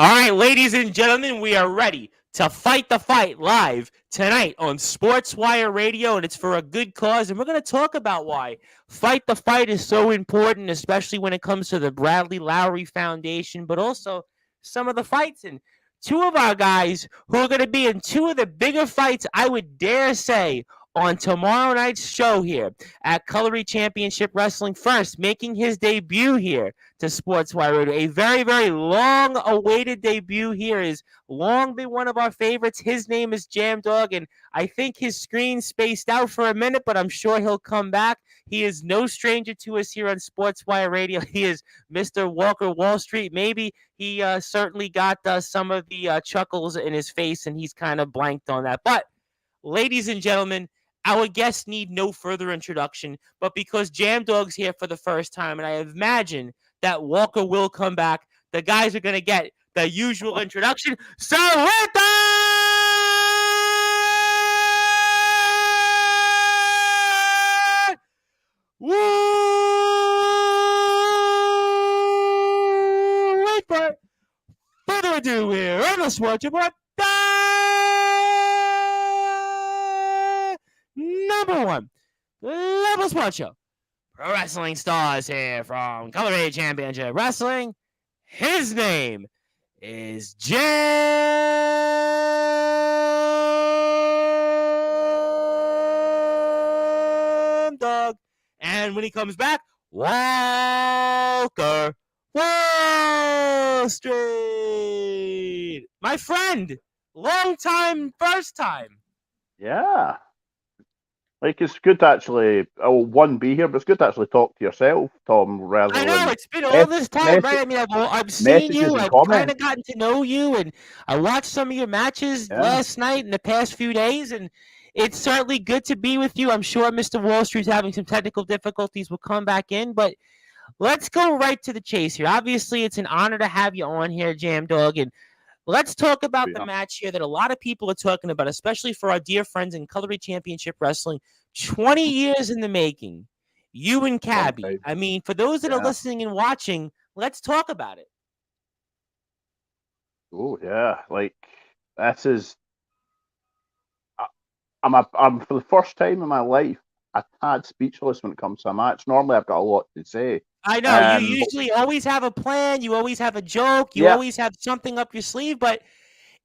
All right, ladies and gentlemen, we are ready to fight the fight live tonight on Sportswire Radio, and it's for a good cause. And we're going to talk about why Fight the Fight is so important, especially when it comes to the Bradley Lowry Foundation, but also some of the fights. And two of our guys who are going to be in two of the bigger fights, I would dare say, on tomorrow night's show here at Colory Championship Wrestling. First, making his debut here to Sportswire Radio. A very, very long-awaited debut here. Is long been one of our favorites. His name is Jam Dog, and I think his screen spaced out for a minute, but I'm sure he'll come back. He is no stranger to us here on Sportswire Radio. He is Mr. Walker WallStreet. Maybe he certainly got some of the chuckles in his face, and he's kind of blanked on that. But, ladies and gentlemen, our guests need no further introduction, but because Jam Dog's here for the first time, and I imagine that Walker will come back, the guys are going to get the usual introduction. So with that, wait for it. Further ado here, let's watch it. Number one, Level Sports Show. Pro wrestling stars here from Colory Championship Wrestling. His name is Jam Dog. And when he comes back, Walker WallStreet. My friend, long time, first time. Yeah. Like, it's good to actually, one, be here, but it's good to actually talk to yourself, Tom, rather I know, than it's been all this time, right? I mean, I've seen you, I've kind of gotten to know you, and I watched some of your matches last night and the past few days, and it's certainly good to be with you. I'm sure Mr. WallStreet's having some technical difficulties. We'll come back in, but let's go right to the chase here. Obviously, it's an honor to have you on here, Jam Dog, and let's talk about the match here that a lot of people are talking about, especially for our dear friends in Colory Championship Wrestling. 20 years in the making. You and Cabby. I mean, for those that are listening and watching, let's talk about it. Oh, yeah. Like, this is... I'm for the first time in my life, a tad speechless when it comes to a match. Normally, I've got a lot to say. I know. You usually always have a plan. You always have a joke. You always have something up your sleeve. But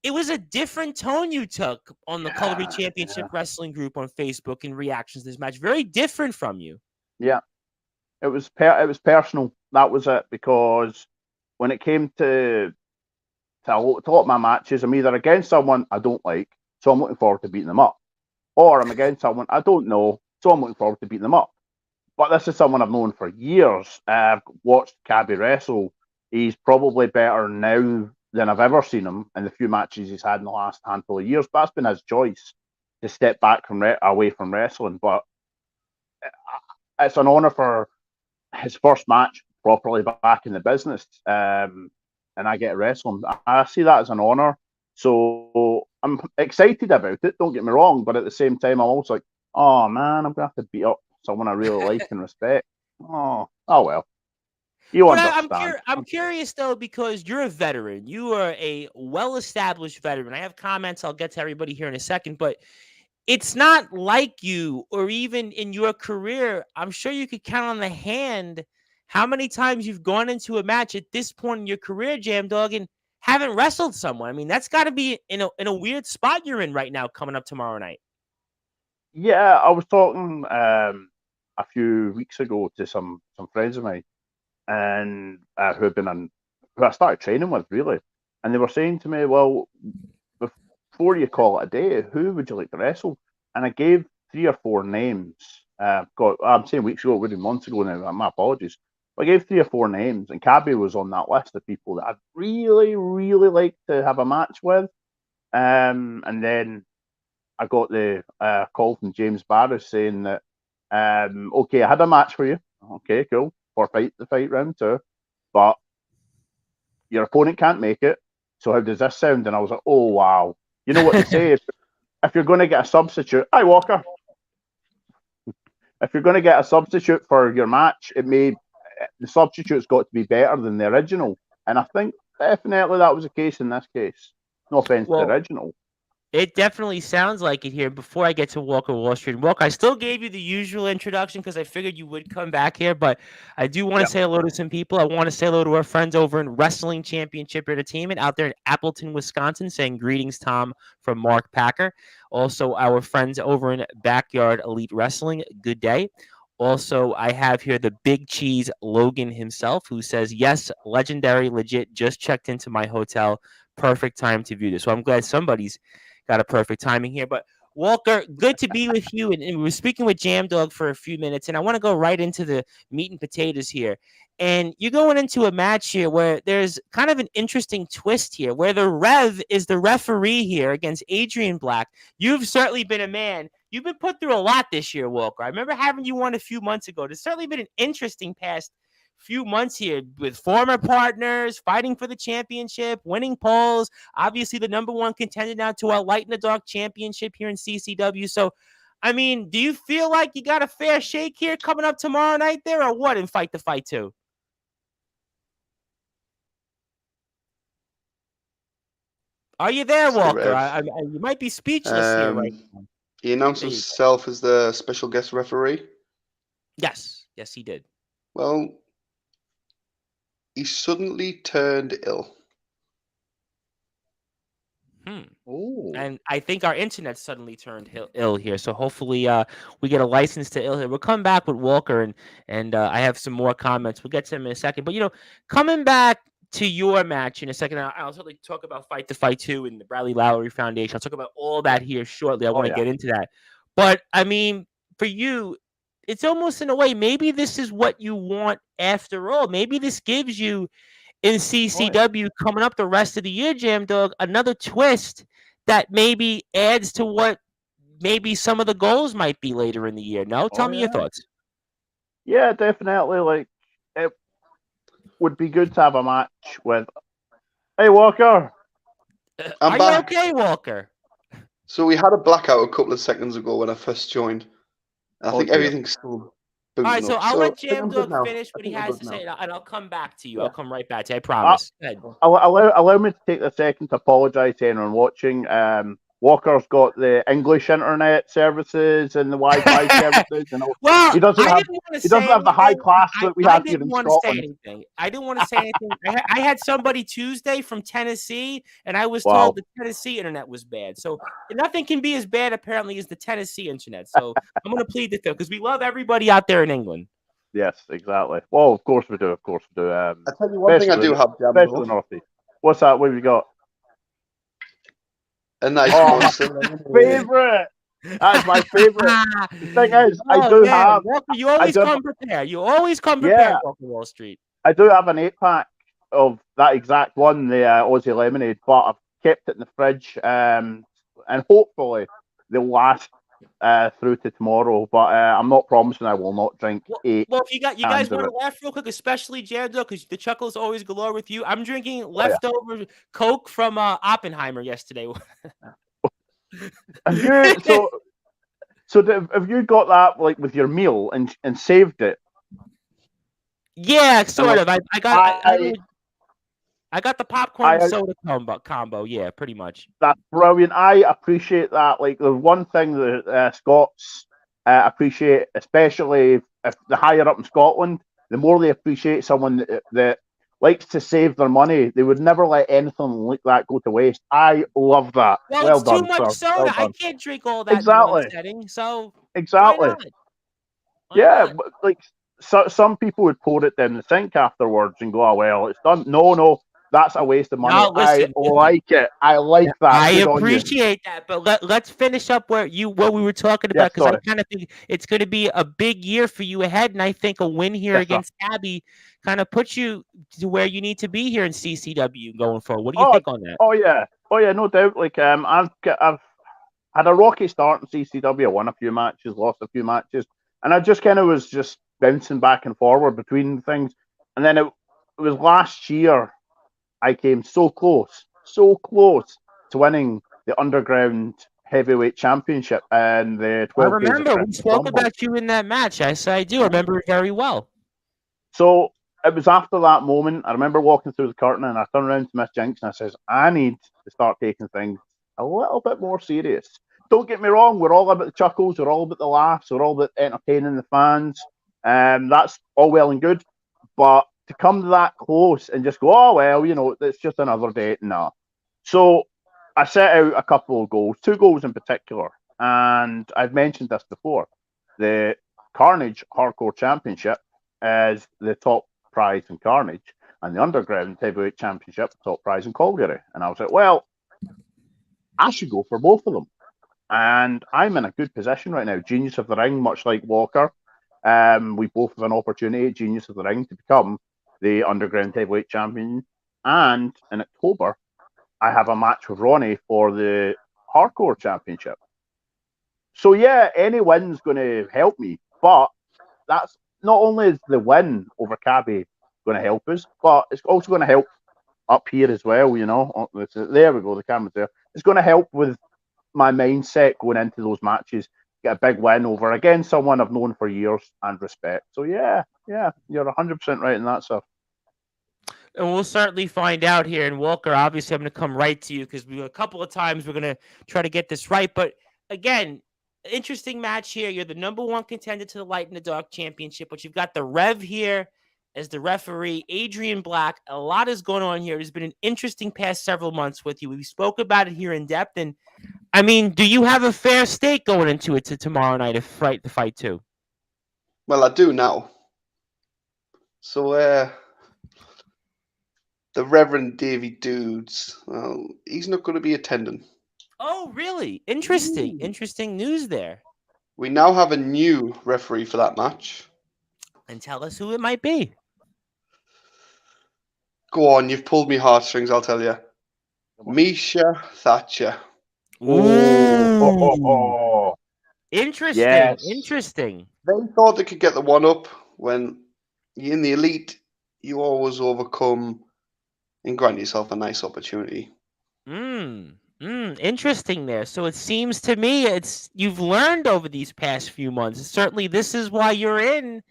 it was a different tone you took on the Colory Championship Wrestling group on Facebook in reactions to this match. Very different from you. Yeah. It was personal. That was it. Because when it came to a lot of my matches, I'm either against someone I don't like, so I'm looking forward to beating them up. Or I'm against someone I don't know, so I'm looking forward to beating them up. But this is someone I've known for years. I've watched Cabby wrestle. He's probably better now than I've ever seen him in the few matches he's had in the last handful of years. But that's been his choice to step back away from wrestling. But it's an honour for his first match properly back in the business. And I get to wrestle him. I see that as an honour. So I'm excited about it, don't get me wrong. But at the same time, I'm also like, oh, man, I'm going to have to beat up someone I really like and respect. Oh well. You understand. I'm curious, though, because you're a veteran. You are a well-established veteran. I have comments. I'll get to everybody here in a second. But it's not like you, or even in your career, I'm sure you could count on the hand how many times you've gone into a match at this point in your career, Jam Dog, and haven't wrestled someone. I mean, that's got to be in a weird spot you're in right now coming up tomorrow night. Yeah, I was talking a few weeks ago to some friends of mine, and who I started training with, really, and they were saying to me, "Well, before you call it a day, who would you like to wrestle?" And I gave 3 or 4 names. I'm saying weeks ago, it would be months ago now. My apologies. But I gave 3 or 4 names, and Cabby was on that list of people that I'd really, really like to have a match with. And then I got the call from James Barris saying that, okay, I had a match for you. Okay, cool. For the fight round 2. But your opponent can't make it. So how does this sound? And I was like, oh, wow. You know what they say? If you're going to get a substitute, hi, Walker. If you're going to get a substitute for your match, the substitute's got to be better than the original. And I think definitely that was the case in this case. No offense to the Well, original. it definitely sounds like it here. Before I get to Walker Wall Street, Walker, I still gave you the usual introduction because I figured you would come back here, but I do want to Yeah. say hello to some people. I want to say hello to our friends over in Wrestling Championship Entertainment out there in Appleton, Wisconsin, saying greetings, Tom, from Mark Packer. Also, our friends over in Backyard Elite Wrestling, good day. Also, I have here the Big Cheese Logan himself, who says, yes, legendary, legit, just checked into my hotel. Perfect time to view this. So I'm glad somebody's got a perfect timing here. But Walker, good to be with you. And we were speaking with Jam Dog for a few minutes, and I want to go right into the meat and potatoes here. And you're going into a match here where there's kind of an interesting twist here, where the Rev is the referee here against Adrian Black. You've certainly been a man. You've been put through a lot this year, Walker. I remember having you on a few months ago. There's certainly been an interesting past few months here with former partners, fighting for the championship, winning polls, obviously the number one contender now to our Light in the Dark championship here in CCW. So, I mean, do you feel like you got a fair shake here coming up tomorrow night there, or what in Fight the Fight 2? Are you there, Mr. Walker? Rev. You might be speechless here right now. He announced There you himself as the special guest referee. Yes, he did. Well, he suddenly turned ill. Oh. And I think our internet suddenly turned ill here. So hopefully we get a license to ill here. We'll come back with Walker and I have some more comments. We'll get to them in a second. But, coming back to your match in a second, I'll certainly talk about Fight the Fight 2 and the Bradley Lowry Foundation. I'll talk about all that here shortly. I want to get into that. But, I mean, for you, it's almost in a way, maybe this is what you want after all. Maybe this gives you in CCW coming up the rest of the year, Jam Dog, another twist that maybe adds to what maybe some of the goals might be later in the year. No? Tell me your thoughts. Yeah, definitely. Like, it would be good to have a match with. Hey, Walker. I'm back. You okay, Walker? So we had a blackout a couple of seconds ago when I first joined. I think everything's still. All right, so I'll let Jam Dog finish what he has to say, and I'll come back to you. I'll come right back to you. I promise. Allow me to take a second to apologise to anyone watching. Walker's got the English internet services and the Wi-Fi services, and well, he doesn't have the high class that we have here in Scotland. I didn't want to say anything. I had somebody Tuesday from Tennessee, and I was told the Tennessee internet was bad. So nothing can be as bad apparently as the Tennessee internet. So I'm going to plead the fifth because we love everybody out there in England. Yes, exactly. Well, of course we do. Of course we do. I tell you one thing I do have, especially the Northeast. What's that? What have you got? A nice favorite. That's my favorite. The thing is, I do have. Walker, you always come prepared. You always come prepared, Walker Wall Street. I do have an 8-pack of that exact one, the Aussie Lemonade, but I've kept it in the fridge, and hopefully they'll last through to tomorrow. But I'm not promising I will not drink 8. Well, if you guys want to laugh real quick, especially Jando, because the chuckles always galore with you. I'm drinking leftover Coke from Oppenheimer yesterday. Have you got that like with your meal and saved it? Yeah, sort of. I got the popcorn and soda combo. Yeah, pretty much. That's brilliant. I appreciate that. Like, the one thing that Scots appreciate, especially if they're higher up in Scotland, the more they appreciate someone that likes to save their money. They would never let anything like that go to waste. I love that. Well, it's done, too much sir. soda. I can't drink all that in one setting. So exactly. Why not? But like some people would pour it down the sink afterwards and go, "Oh well, it's done." No. That's a waste of money. No, listen, I like it. I like that. I appreciate that. But let's finish up what we were talking about, because I kind of think it's going to be a big year for you ahead. And I think a win here against Abby kind of puts you to where you need to be here in CCW going forward. What do you think on that? Oh yeah, no doubt. Like I've had a rocky start in CCW. I won a few matches, lost a few matches, and I just kind of was just bouncing back and forward between things. And then it was last year. I came so close to winning the Underground Heavyweight Championship and the 12 I remember we spoke about you in that match. I do remember it very well. So it was after that moment. I remember walking through the curtain and I turned around to Miss Jinx and I says, I need to start taking things a little bit more serious. Don't get me wrong, we're all about the chuckles, we're all about the laughs, we're all about entertaining the fans. That's all well and good. But to come that close and just go, oh, well, it's just another day. No. So I set out a couple of goals, 2 goals in particular. And I've mentioned this before. The Carnage Hardcore Championship is the top prize in Carnage, and the Underground Heavyweight Championship, top prize in Calgary. And I was like, well, I should go for both of them. And I'm in a good position right now. Genius of the Ring, much like Walker. We both have an opportunity at Genius of the Ring to become the Underground Heavyweight Champion. And in October, I have a match with Ronnie for the Hardcore Championship. So, yeah, any win's going to help me. But that's not only is the win over Cabby going to help us, but it's also going to help up here as well, There we go, the camera's there. It's going to help with my mindset going into those matches, get a big win over, again, someone I've known for years and respect. So, yeah, you're 100% right in that stuff. And we'll certainly find out here. And Walker, obviously, I'm going to come right to you because a couple of times we're going to try to get this right. But again, interesting match here. You're the number 1 contender to the Light in the Dark Championship, but you've got the Rev here as the referee, Adrian Black. A lot is going on here. It's been an interesting past several months with you. We spoke about it here in depth. And I mean, do you have a fair stake going into it to tomorrow night to fight the fight too? Well, I do now. So, the Reverend Davy Dudes, well, he's not going to be attending. Oh, really? Interesting. Interesting news there. We now have a new referee for that match. And tell us who it might be. Go on, you've pulled me heartstrings, I'll tell you. Misha Thatcher. Ooh. Interesting. Yes. Interesting. They thought they could get the one up when you're in the elite. You always overcome and grant yourself a nice opportunity. Interesting there. So it seems to me you've learned over these past few months. Certainly, this is why you're in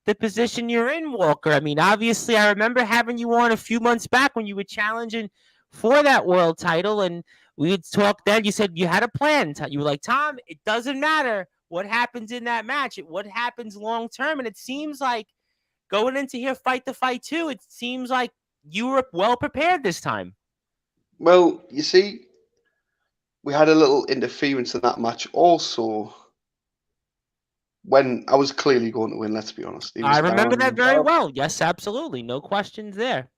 the position you're in, Walker. I mean, obviously, I remember having you on a few months back when you were challenging for that world title, and we had talked then. You said you had a plan. You were like, Tom, it doesn't matter what happens in that match. What happens long term. And it seems like going into here, Fight the Fight 2, it seems like you were well prepared this time. Well, you see, we had a little interference in that match also when I was clearly going to win, let's be honest. I remember that very well. Yes, absolutely. No questions there.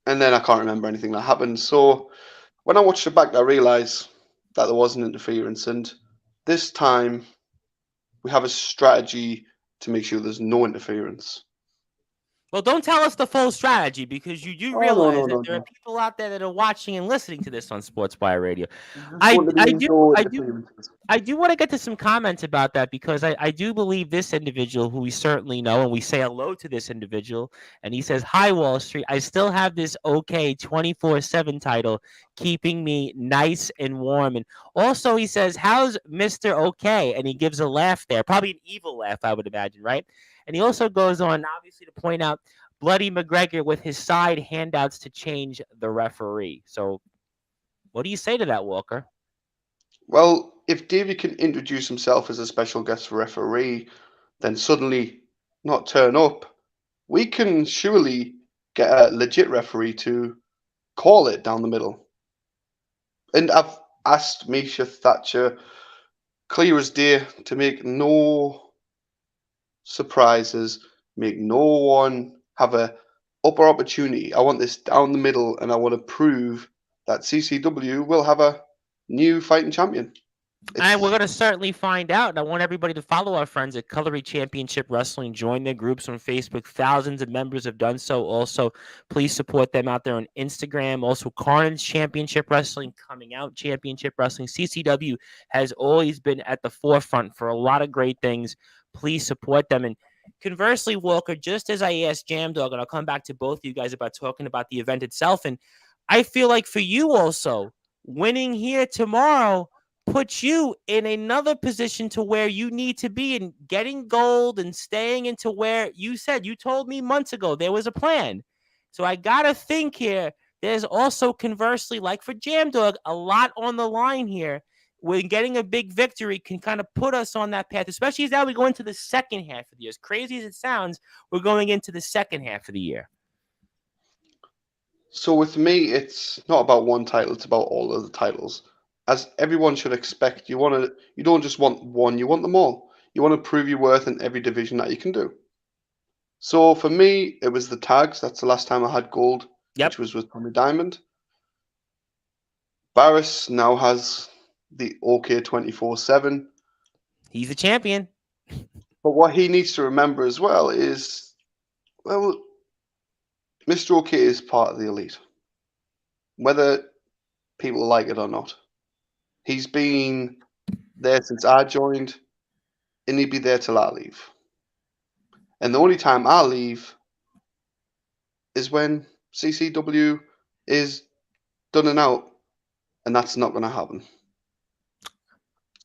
And then I can't remember anything that happened. So when I watched it back, I realized that there was an interference. And this time we have a strategy to make sure there's no interference. Well, don't tell us the full strategy because you do realize that there are people out there that are watching and listening to this on Sportswire Radio. I do want to get to some comments about that because I do believe this individual who we certainly know, and we say hello to this individual, and he says, "Hi, Wall Street. I still have this OK 24/7 title keeping me nice and warm." And also he says, "How's Mr. OK?" And he gives a laugh there, probably an evil laugh, I would imagine, right? And he also goes on, obviously, to point out Bloody McGregor with his side handouts to change the referee. So what do you say to that, Walker? Well, if Davey can introduce himself as a special guest referee, then suddenly not turn up, we can surely get a legit referee to call it down the middle. And I've asked Misha Thatcher, clear as day, to make no surprises, make no one have a upper opportunity. I want this down the middle, and I want to prove that CCW will have a new fighting champion. And we're going to certainly find out. And I want everybody to follow our friends at Cutlery Championship Wrestling. Join their groups on Facebook. Thousands of members have done so. Also, please support them out there on Instagram. Also, Carnage Championship Wrestling, Coming Out Championship Wrestling. CCW has always been at the forefront for a lot of great things. Please support them. And conversely, Walker, just as I asked Jamdog, and I'll come back to both of you guys about talking about the event itself. And I feel like for you also, winning here tomorrow put you in another position to where you need to be in getting gold and staying into where you told me months ago there was a plan. So I got to think here. There's also conversely, like for Jam Dog, a lot on the line here. When getting a big victory can kind of put us on that path, especially as now we go into the second half of the year. As crazy as it sounds, we're going into the second half of the year. So with me, it's not about one title; it's about all of the titles. As everyone should expect, you don't just want one; you want them all. You want to prove your worth in every division that you can do. So for me, it was the tags. That's the last time I had gold, Yep. which was with Tommy Diamond. Barris now has the OK 24/7. He's the champion. But what he needs to remember as well is, well, Mr. OK is part of the elite, whether people like it or not. He's been there since I joined, and he'll be there till I leave. And the only time I leave is when CCW is done and out, and that's not going to happen.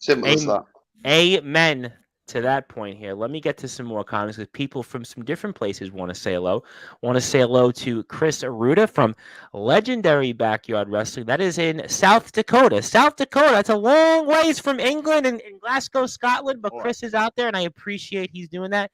Simple as that. Amen to that point here. Let me get to some more comments because people from some different places want to say hello. Want to say hello to Chris Aruda from Legendary Backyard Wrestling. That is in South Dakota. South Dakota, that's a long ways from England and Glasgow, Scotland, but Chris is out there, and I appreciate he's doing that.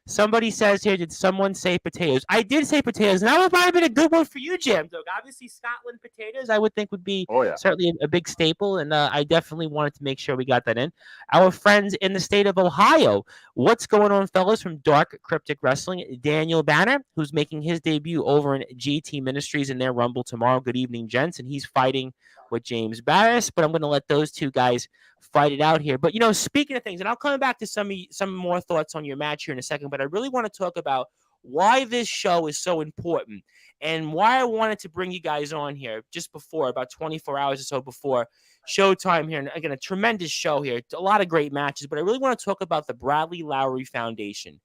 Somebody says here, did someone say potatoes? I did say potatoes, and that would might have been a good one for you, Jam Dog. Obviously, Scotland potatoes, I would think, would be certainly a big staple, and I definitely wanted to make sure we got that in. Our friends in the state of Ohio, what's going on, fellas, from Dark Cryptic Wrestling? Daniel Banner, who's making his debut over in GT Ministries in their Rumble tomorrow. Good evening, gents, and he's fighting with James Barris, but I'm going to let those two guys fight it out here. But, speaking of things, and I'll come back to some more thoughts on your match here in a second, but I really want to talk about why this show is so important and why I wanted to bring you guys on here just before, about 24 hours or so before showtime here. And again, a tremendous show here, a lot of great matches, but I really want to talk about the Bradley Lowry Foundation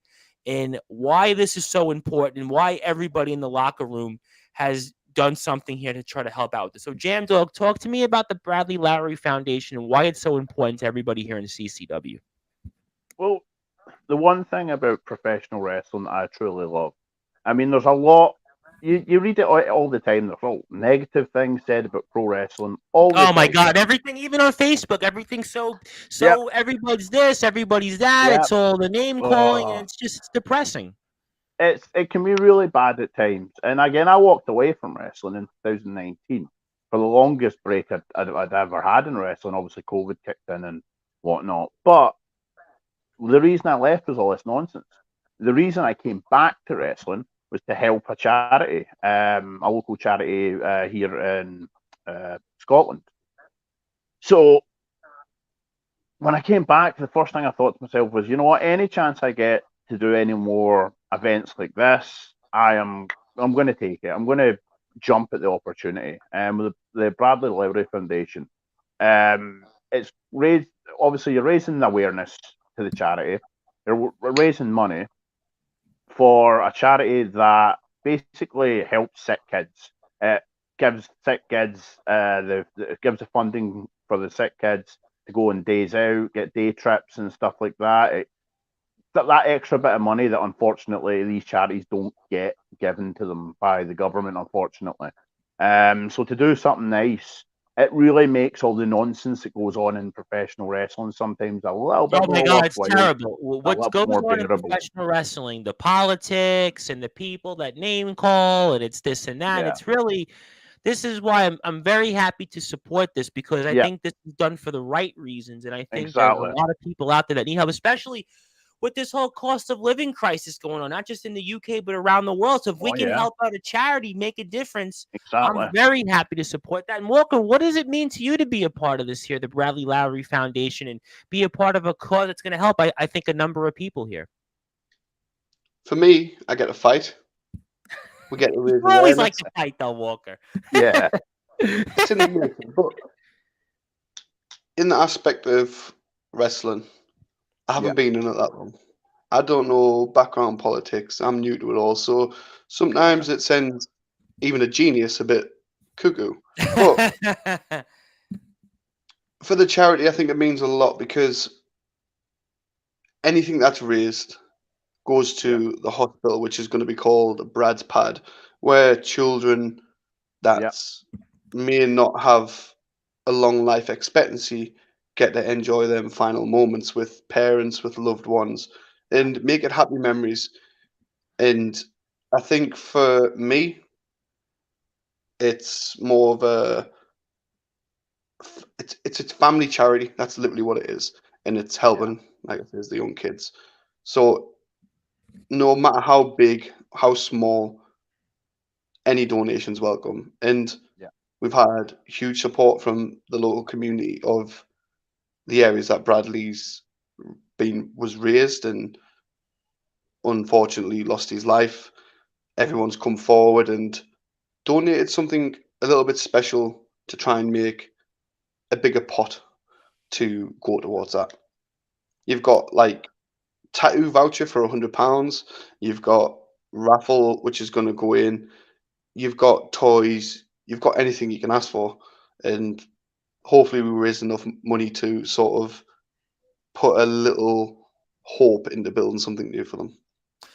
and why this is so important and why everybody in the locker room has done something here to try to help out with this. So, Jam Dog, talk to me about the Bradley Lowry Foundation and why it's so important to everybody here in the CCW. Well, the one thing about professional wrestling that I truly love, I mean, there's a lot, you read it all the time, there's all negative things said about pro wrestling. Oh my God, everything, even on Facebook, everything's so everybody's this, everybody's that, it's all the name calling, and it's depressing. It can be really bad at times. And again, I walked away from wrestling in 2019 for the longest break I'd ever had in wrestling. Obviously, COVID kicked in and whatnot. But the reason I left was all this nonsense. The reason I came back to wrestling was to help a charity, a local charity here in Scotland. So when I came back, the first thing I thought to myself was, you know what, any chance I get to do any more events like this, I'm going to take it. I'm going to jump at the opportunity. With the Bradley Lowry Foundation, it's raised. Obviously, you're raising awareness to the charity. We're raising money for a charity that basically helps sick kids. It gives sick kids it gives the funding for the sick kids to go on days out, get day trips and stuff like that. That extra bit of money that unfortunately these charities don't get given to them by the government, unfortunately. So to do something nice, it really makes all the nonsense that goes on in professional wrestling sometimes a little bit more. Oh my God, it's terrible. What goes on in professional wrestling, the politics and the people that name call, and it's this and that. It's really, this is why I'm very happy to support this, because I think this is done for the right reasons, and I think there's a lot of people out there that need help, especially with this whole cost of living crisis going on, not just in the UK, but around the world. So if we can help out a charity, make a difference, I'm very happy to support that. And Walker, what does it mean to you to be a part of this here, the Bradley Lowry Foundation, and be a part of a cause that's going to help, I think, a number of people here? For me, I get to fight. We get to raise awareness. Always like to fight, though, Walker. Yeah. It's in the making, but in the aspect of wrestling, I haven't been in it that long. I don't know background politics. I'm new to it all. So sometimes it sends even a genius a bit cuckoo. But For the charity, I think it means a lot because anything that's raised goes Yeah, to the hospital, which is going to be called Brad's Pad, where children yeah, that may not have a long life expectancy get to enjoy them final moments with parents, with loved ones, and make it happy memories. And I think for me, it's more of a it's family charity. That's literally what it is, and it's yeah, helping, like I said, the young kids. So no matter how big, how small, any donations welcome. And yeah, we've had huge support from the local community of the areas that Bradley's been was raised and unfortunately lost his life. Everyone's come forward and donated something a little bit special to try and make a bigger pot to go towards that. You've got like tattoo voucher for £100. You've got raffle which is going to go in. You've got toys. You've got anything you can ask for, and hopefully we raise enough money to sort of put a little hope into building something new for them. be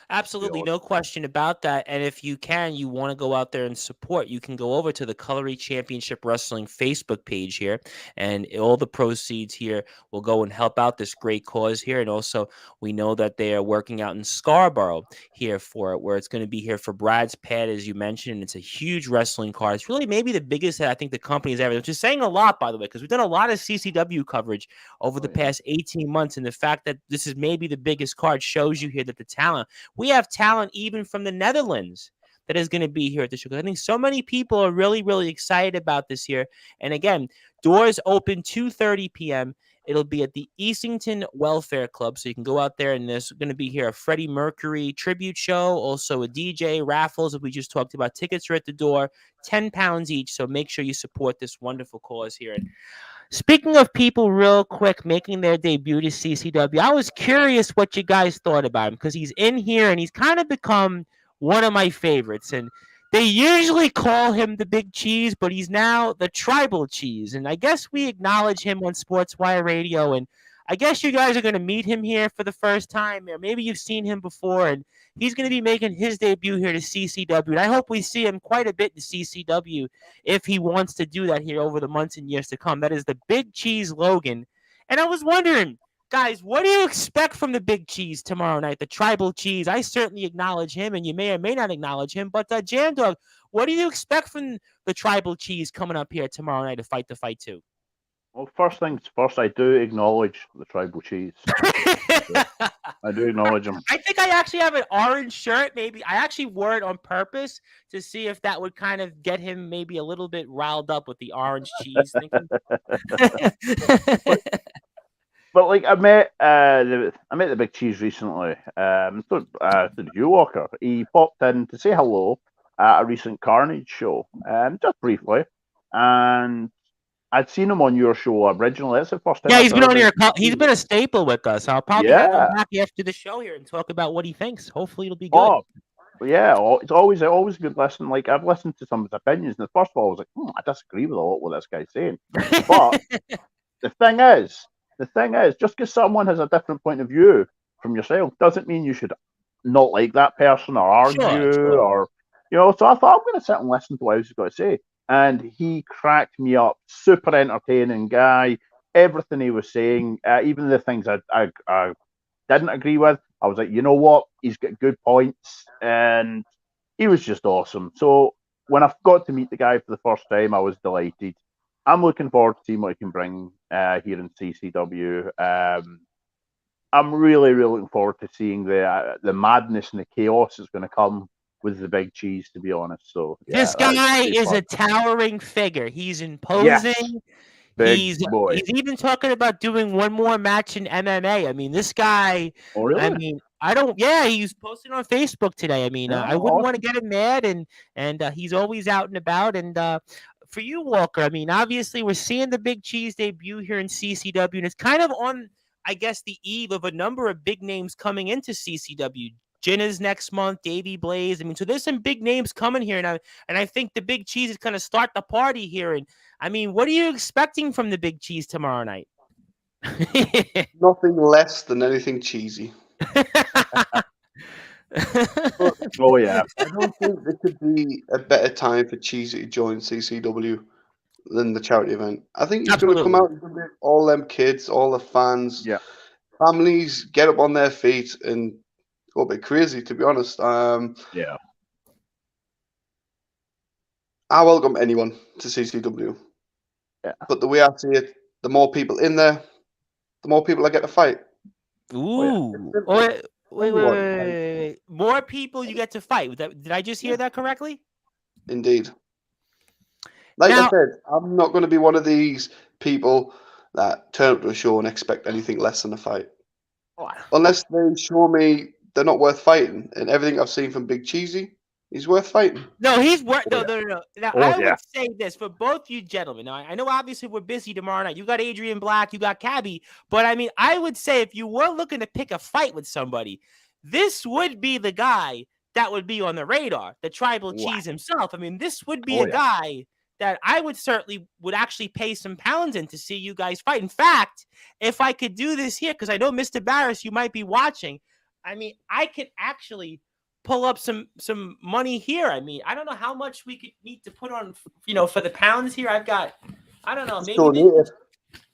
Absolutely, no awesome. question about that. And if you can, you want to go out there and support, you can go over to the Colory Championship Wrestling Facebook page here, and all the proceeds here will go and help out this great cause here. And also, we know that they are working out in Scarborough here for it, where it's going to be here for Brad's Pad, as you mentioned. And it's a huge wrestling card. It's really maybe the biggest that I think the company's ever, which is saying a lot, by the way, because we've done a lot of CCW coverage over Oh the yeah, past 18 months. And the fact that this is maybe the biggest card shows you here that the talent. We have talent even from the Netherlands that is going to be here at the show. I think so many people are really, really excited about this year. And again, doors open 2:30 p.m. It'll be at the Easington Welfare Club. So you can go out there, and there's going to be here a Freddie Mercury tribute show, also a DJ, raffles that we just talked about. Tickets are at the door, £10 each. So make sure you support this wonderful cause here. And speaking of people real quick making their debut to CCW, I was curious what you guys thought about him because he's in here and he's kind of become one of my favorites. And they usually call him the Big Cheese, but he's now the Tribal Cheese. And I guess we acknowledge him on Sportswire Radio. And I guess you guys are going to meet him here for the first time, or maybe you've seen him before. And he's going to be making his debut here to CCW. And I hope we see him quite a bit to CCW if he wants to do that here over the months and years to come. That is the Big Cheese Logan. And I was wondering, guys, what do you expect from the Big Cheese tomorrow night? The Tribal Cheese. I certainly acknowledge him, and you may or may not acknowledge him. But Jam Dog, what do you expect from the Tribal Cheese coming up here tomorrow night to fight the fight too? well, first things first, I do acknowledge the tribal cheese. Yeah, I do acknowledge him. I think I actually have an orange shirt. Maybe I actually wore it on purpose to see if that would kind of get him maybe a little bit riled up with the orange cheese. Thinking. but, but like I met the big cheese recently. So did you, Walker? He popped in to say hello at a recent Carnage show, just briefly, and I'd seen him on your show originally. That's the first time Yeah, I've he's been on heard here. him. He's been a staple with us. I'll probably have him Yeah. back after the show here and talk about what he thinks. Hopefully, it'll be good. Oh, yeah. It's always a good listen. Like I've listened to some of his opinions, and first of all, I was like, I disagree with a lot what this guy's saying. But the thing is, just because someone has a different point of view from yourself doesn't mean you should not like that person or argue Sure. or So I thought I'm going to sit and listen to what he's got to say, and he cracked me up. Super entertaining guy. Everything he was saying, even the things I didn't agree with, I was like, you know what? He's got good points, and he was just awesome. So when I got to meet the guy for the first time, I was delighted. I'm looking forward to seeing what he can bring here in CCW. I'm really, really looking forward to seeing the madness and the chaos that's going to come with the big cheese. To be honest, so yeah, This guy it's is fun. a towering figure. He's Yes, imposing. big He's boy. he's even talking about doing one more match in MMA. I mean, this guy. Oh, really? I mean, I don't. Yeah, he's posting on Facebook today. I mean, Yeah, I wouldn't want to awesome. get him mad, and he's always out and about. And for you, Walker, I mean, obviously we're seeing the Big Cheese debut here in CCW, and it's kind of on, I guess, the eve of a number of big names coming into CCW. Jinnah's next month, Davey Blaze. I mean, so there's some big names coming here, and I think the Big Cheese is going to start the party here. And I mean, what are you expecting from the Big Cheese tomorrow night? Nothing less than anything cheesy. Oh yeah. I don't think there could be a better time for Cheesy to join CCW than the charity event. I think he's going to come out and get all them kids, all the fans, Yeah. families get up on their feet and go a bit crazy, to be honest. Yeah. I welcome anyone to CCW. Yeah. But the way I see it, the more people in there, the more people I get to fight. Ooh. Oh, Wait. More people you get to fight. Did I just hear that correctly? Indeed. Like I said, I'm not going to be one of these people that turn up to a show and expect anything less than a fight. Unless they show me they're not worth fighting, and everything I've seen from Big Cheesy, he's worth fighting. No, he's worth. No. Now, I would say this for both you gentlemen. Now, I know obviously we're busy tomorrow night. You got Adrian Black, you got Cabby, but I mean, I would say if you were looking to pick a fight with somebody, this would be the guy that would be on the radar, the Tribal Cheese himself. I mean, this would be a guy that I would actually pay some pounds in to see you guys fight. In fact, if I could do this here, because I know Mr. Barris, you might be watching. I mean, I could actually pull up some money here. I mean, I don't know how much we could need to put on, for the pounds here. I don't know, maybe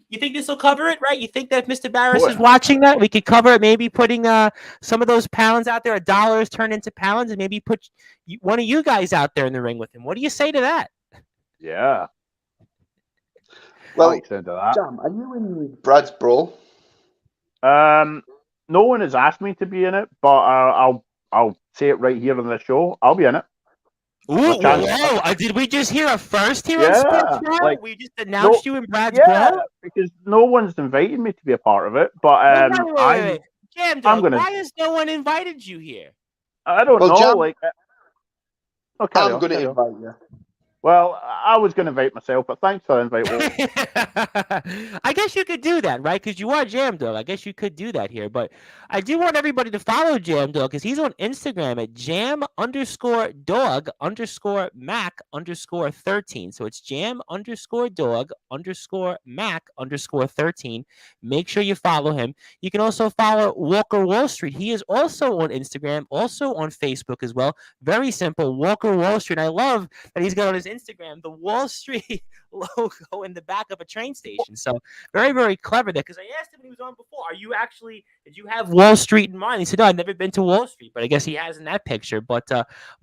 you think this will cover it, right? You think that if Mr. Barris is watching that, we could cover it, maybe putting some of those pounds out there, dollars turn into pounds, and maybe put one of you guys out there in the ring with him. What do you say to that? Yeah. Well, Jam, are you in Brad's Brawl? No one has asked me to be in it, but I'll say it right here on the show. I'll be in it. Ooh, whoa. Did we just hear a first here on Sportzwire? Like, we just announced you in Brad's Brawl? Because no one's invited me to be a part of it. But wait. Jam Dog, why has no one invited you here? I don't know. Jam, I'm going to invite you. Well, I was going to invite myself, but thanks for inviting me. I guess you could do that, right? Because you are Jam Dog. I guess you could do that here. But I do want everybody to follow Jam Dog because he's on Instagram at jam_dog_Mac_13. So it's jam_dog_Mac_13. Make sure you follow him. You can also follow Walker WallStreet. He is also on Instagram, also on Facebook as well. Very simple, Walker WallStreet. I love that he's got on his Instagram the WallStreet logo in the back of a train station. So very, very clever there. Because I asked him when he was on before, did you have WallStreet in mind? He said, no, I've never been to WallStreet, but I guess he has in that picture. But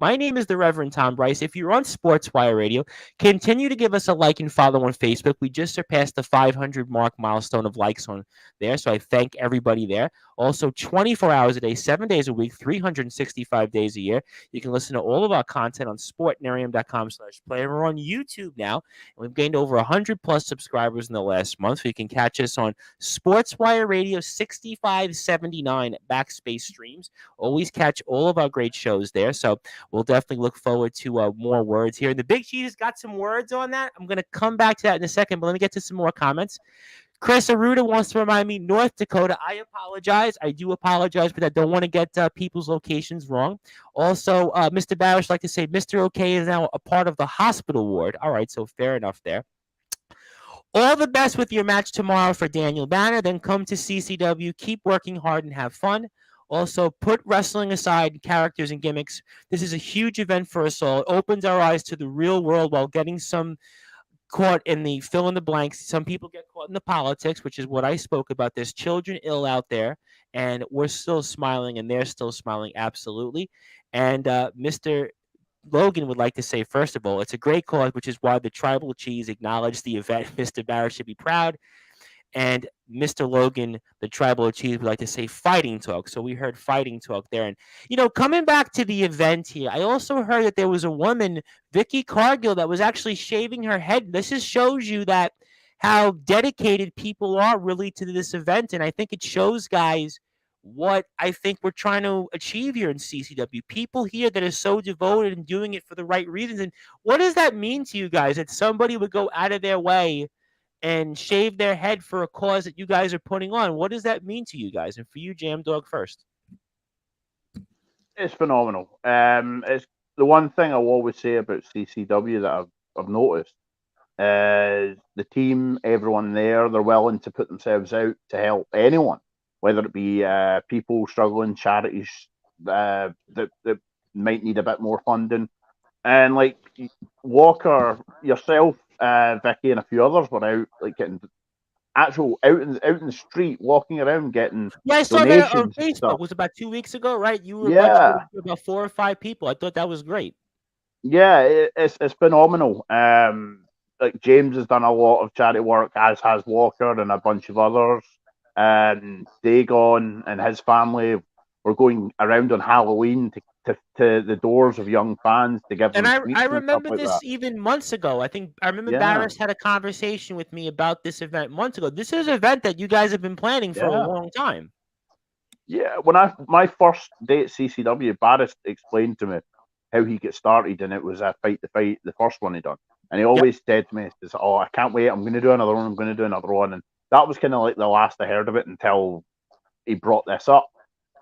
my name is the Reverend Tom Bryce. If you're on Sportswire Radio, continue to give us a like and follow on Facebook. We just surpassed the 500 mark milestone of likes on there. So I thank everybody there. Also, 24 hours a day, 7 days a week, 365 days a year. You can listen to all of our content on sportnarium.com/play. We're on YouTube now, and we've gained over 100 plus subscribers in the last month. So you can catch us on Sportswire Radio 6579 backspace streams. Always catch all of our great shows there. So we'll definitely look forward to more words here. And the Big Cheese has got some words on that. I'm going to come back to that in a second, but let me get to some more comments. Chris Aruda wants to remind me, North Dakota. I apologize. I do apologize, but I don't want to get people's locations wrong. Also, Mr. Barish like to say Mr. OK is now a part of the hospital ward. All right, so fair enough there. All the best with your match tomorrow for Daniel Banner. Then come to CCW. Keep working hard and have fun. Also, put wrestling aside, characters and gimmicks. This is a huge event for us all. It opens our eyes to the real world while getting some caught in the fill in the blanks. Some people get caught in the politics, which is what I spoke about. There's children ill out there, and we're still smiling, and they're still smiling, absolutely. And Mr. Logan would like to say, first of all, it's a great cause, which is why the Tribal Cheese acknowledged the event. Mr. Barrett should be proud. And Mr. Logan, the Tribal Cheese, would like to say fighting talk. So we heard fighting talk there. And, coming back to the event here, I also heard that there was a woman, Vicky Cargill, that was actually shaving her head. This just shows you that how dedicated people are really to this event. And I think it shows, guys, what I think we're trying to achieve here in CCW. People here that are so devoted and doing it for the right reasons. And what does that mean to you guys, that somebody would go out of their way and shave their head for a cause that you guys are putting on? What does that mean to you guys? And for you, Jam Dog, first. it's phenomenal. It's the one thing I will always say about CCW that I've noticed is the team, everyone there, they're willing to put themselves out to help anyone, whether it be people struggling, charities that might need a bit more funding, and like Walker, yourself, Vicky, and a few others were out like getting actual out in the street, walking around getting Yeah, I saw that on donations and Facebook. stuff. It was about 2 weeks ago, right? You were bunching it Yeah, up to about 4 or 5 people. I thought that was great. yeah, it's phenomenal. Like James has done a lot of charity work, as has Walker and a bunch of others. Dagon and his family were going around on Halloween to the doors of young fans to give And them I sweets and stuff remember like that. this even months ago. I remember Yeah, Barris had a conversation with me about this event months ago. This is an event that you guys have been planning for a yeah, long time. yeah. When my first day at CCW, Barris explained to me how he got started, and it was a fight the fight, the first one he done. And he Yep. always said to me, he says, "Oh, I can't wait. I'm going to do another one. I'm going to do another one." And that was kind of like the last I heard of it until he brought this up.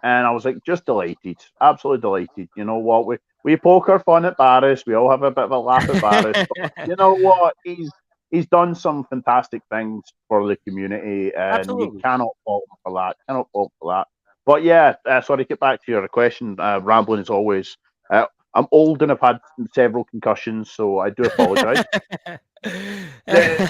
And I was like, just delighted, absolutely delighted. You know what? We poke our fun at Barris. We all have a bit of a laugh at Barris. But you know what? He's done some fantastic things for the community, and you Absolutely. cannot fault him for that. Cannot fault for that. But yeah, sorry, get back to your question. Rambling as always. I'm old and I've had several concussions, so I do apologise. The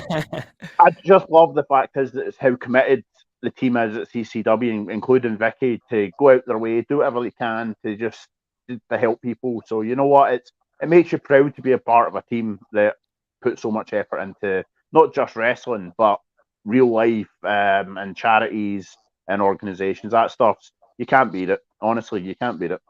I just love the fact is how committed the team is at CCW, including Vicky, to go out their way, do whatever they can to just to help people. So you know what, it makes you proud to be a part of a team that put so much effort into not just wrestling but real life and charities and organisations. That stuff you can't beat it. Honestly, you can't beat it.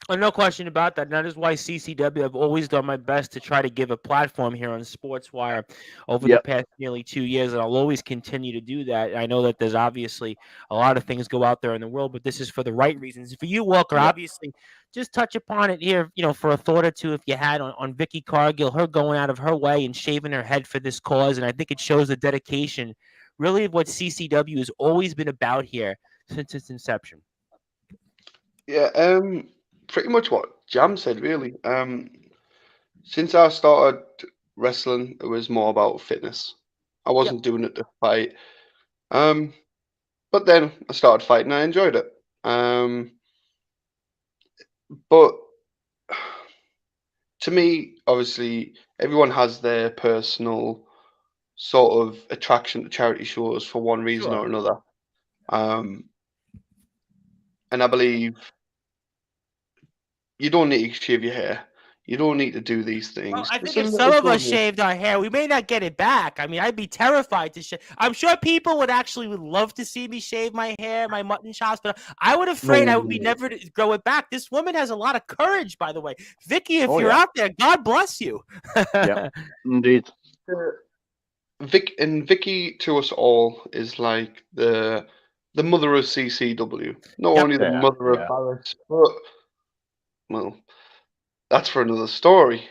Oh, no question about that. And that is why CCW, I've always done my best to try to give a platform here on Sportswire over the Yep, past nearly 2 years, and I'll always continue to do that. I know that there's obviously a lot of things go out there in the world, but this is for the right reasons. For you, Walker, yep. obviously, just touch upon it here, for a thought or two if you had on Vicky Cargill, her going out of her way and shaving her head for this cause. And I think it shows the dedication, really, of what CCW has always been about here since its inception. Yeah, pretty much what Jam said, really. Since I started wrestling, it was more about fitness. I Yep. wasn't doing it to fight. Um, but then I started fighting. I enjoyed it. But to me, obviously, everyone has their personal sort of attraction to charity shows for one reason Sure. or another. Um, and I believe you don't need to shave your hair. You don't need to do these Well, things. I Just think a if little some of us goodness. shaved our hair, we may not get it back. I mean, I'd be terrified to shave. I'm sure people would love to see me shave my hair, my mutton chops, but I would afraid I would be No. never to grow it back. This woman has a lot of courage, by the way. Vicky, if Oh you're yeah. out there, God bless you. Yep. Indeed. Vicky to us all is like the mother of CCW. Not Yep. only the Yeah. mother of Yeah. Barris, but well, that's for another story.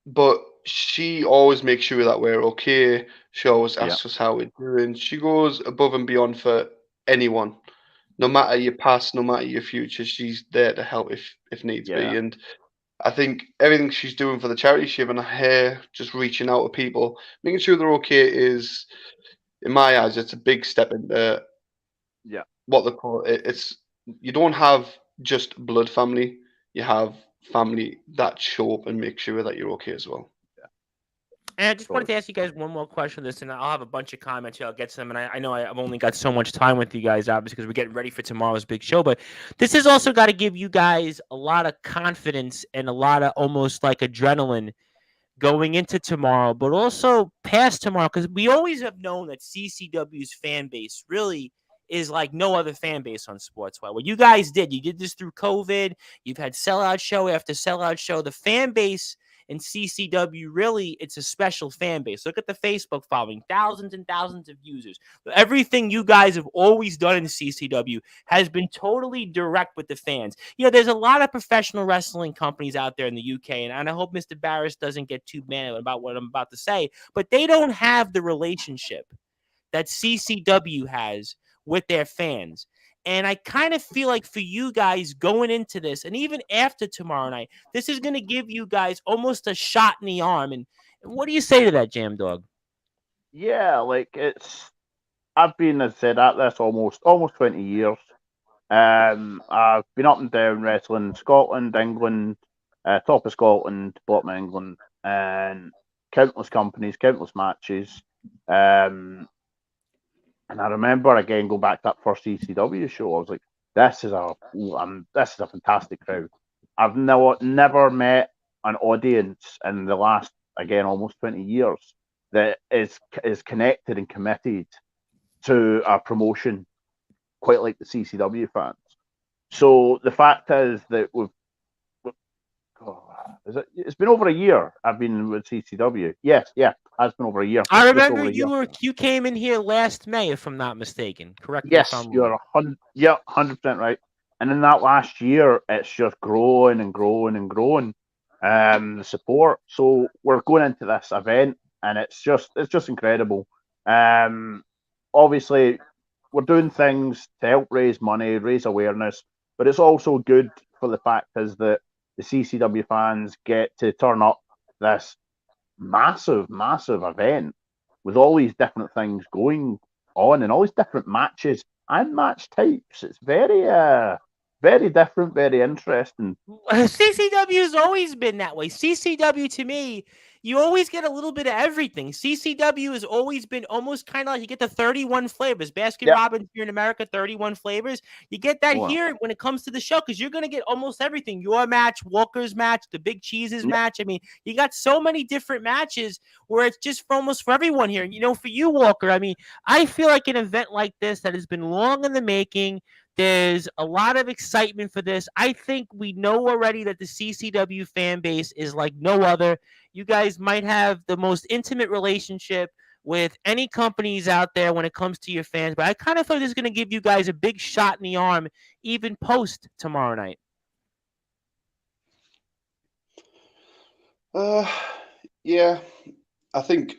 But she always makes sure that we're okay. She always Yeah. asks us how we're doing. She goes above and beyond for anyone, no matter your past, no matter your future. She's there to help if needs be. Yeah. And I think everything she's doing for the charity, she having her hair, just reaching out to people, making sure they're okay is, in my eyes, it's a big step into Yeah. what they call it. It's you don't have just blood family, you have family that show up and make sure that you're okay as well. And I just wanted Totally. to ask you guys one more question. This, and I'll have a bunch of comments here. I'll get to them. And I know I've only got so much time with you guys, obviously, because we're getting ready for tomorrow's big show. But this has also got to give you guys a lot of confidence and a lot of almost like adrenaline going into tomorrow, but also past tomorrow, because we always have known that CCW's fan base really is like no other fan base on Sportswire. What you guys did, you did this through COVID. You've had sellout show after sellout show. The fan base in CCW, really, it's a special fan base. Look at the Facebook following, thousands and thousands of users. Everything you guys have always done in CCW has been totally direct with the fans. There's a lot of professional wrestling companies out there in the UK, and I hope Mr. Barris doesn't get too mad about what I'm about to say, but they don't have the relationship that CCW has with their fans. And I kind of feel like for you guys going into this, and even after tomorrow night, this is going to give you guys almost a shot in the arm. And what do you say to that, Jam Dog? Yeah, like I've been, as I said, at this almost 20 years. I've been up and down wrestling Scotland, England, top of Scotland, bottom of England, and countless companies, countless matches. And I remember again going back to that first ECW show. I was like, this is a fantastic crowd. I've never met an audience in the last, again, almost 20 years that is connected and committed to a promotion quite like the CCW fans. So the fact is that it's been over a year I've been with CCW. Yes, yeah, it's been over a year. I remember you came in here last May, if I'm not mistaken. Correct me if Yes, I'm you're wrong. 100% right. And in that last year, it's just growing and growing and growing. The support. So we're going into this event, and it's just incredible. Obviously, we're doing things to help raise money, raise awareness, but it's also good for the fact is that the CCW fans get to turn up this massive, massive event with all these different things going on and all these different matches and match types. It's very different, very interesting. CCW has always been that way. CCW to me, you always get a little bit of everything. CCW has always been almost kind of like you get the 31 flavors. Baskin Robbins here in America, 31 flavors. You get that here when it comes to the show because you're going to get almost everything. Your match, Walker's match, the Big Cheese's match. I mean, you got so many different matches where it's just almost for everyone here. You know, for you, Walker, I mean, I feel like an event like this that has been long in the making. There's a lot of excitement for this. I think we know already that the CCW fan base is like no other. You guys might have the most intimate relationship with any companies out there when it comes to your fans, but I kind of thought this was going to give you guys a big shot in the arm, even post tomorrow night. Yeah, I think